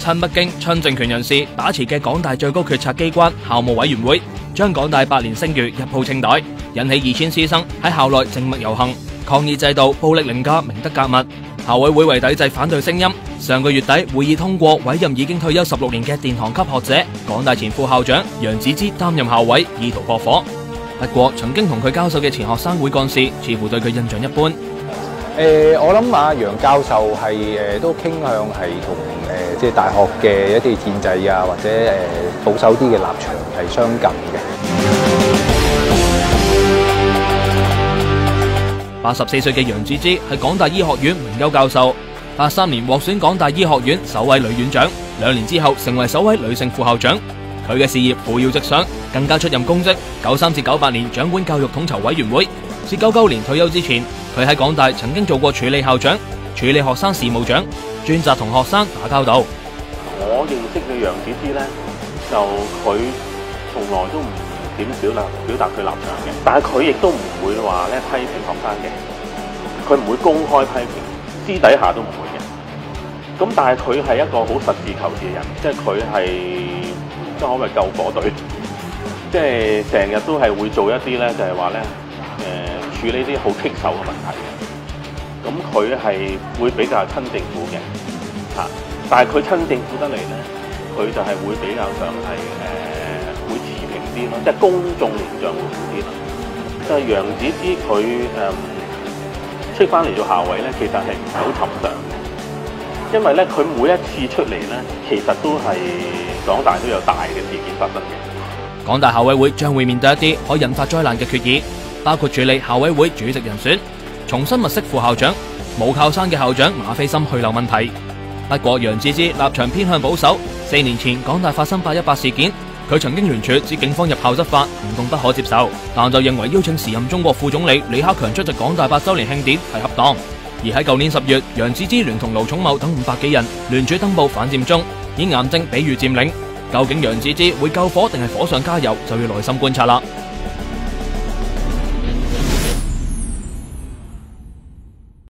親北京、親政權人士把持嘅港大最高決策機關校務委員會，將港大百年聲譽一鋪清袋，引起2000師生喺校內靜默遊行，抗議制度暴力凌駕明德格物。校委會為抵制反對聲音，上個月底會議通過委任已經退休16年嘅殿堂級學者港大前副校長楊子之擔任校委，意圖撲火。不過曾經同佢交手嘅前學生會幹事似乎對佢印象一般。我諗啊，楊教授係都傾向係同即係大學嘅一啲建制啊，或者保守啲嘅立場係相近嘅。84歲嘅楊子之係港大醫學院名譽教授，83年獲選港大醫學院首位女院長，2年之後成為首位女性副校長。佢嘅事業扶搖直上，更加出任公職，93至98年掌管教育統籌委員會。至99年退休之前，佢喺港大曾經做過處理校長、處理學生事務長，專責同學生打交道。我認識嘅楊子之呢，就佢從來都唔點表達佢立場嘅，但係佢亦都唔會話咧批評學生嘅，佢唔會公開批評，私底下都唔會嘅。咁但係佢係一個好實事求是嘅人，即係佢係即係可謂救火隊，即係成日都係會做一啲咧，就係話咧處理啲好棘手嘅問題嘅。咁佢係會比較親政府嘅嚇，但係佢親政府得嚟咧，佢就係會比較上係會持平啲咯，即係公眾形象會好啲咯。即係楊子之佢出翻嚟做校委咧，其實係唔係好尋常嘅，因為咧佢每一次出嚟咧，其實都係港大都有大嘅事件發生嘅。港大校委會將會面對一啲可引發災難嘅決議，包括處理校委會主席人選、重新物色副校長、冇靠山嘅校長馬斐森去留問題。不過楊子之立場偏向保守，4年前港大發生818事件，佢曾經聯署指警方入校執法行動不可接受，但就認為邀請時任中國副總理李克強出席港大8周年慶典係恰當。而喺舊年10月，楊子之聯同盧寵茂等500幾人聯署登報反佔中，以癌症比喻佔領。究竟楊子之會救火定係火上加油，就要耐心觀察啦。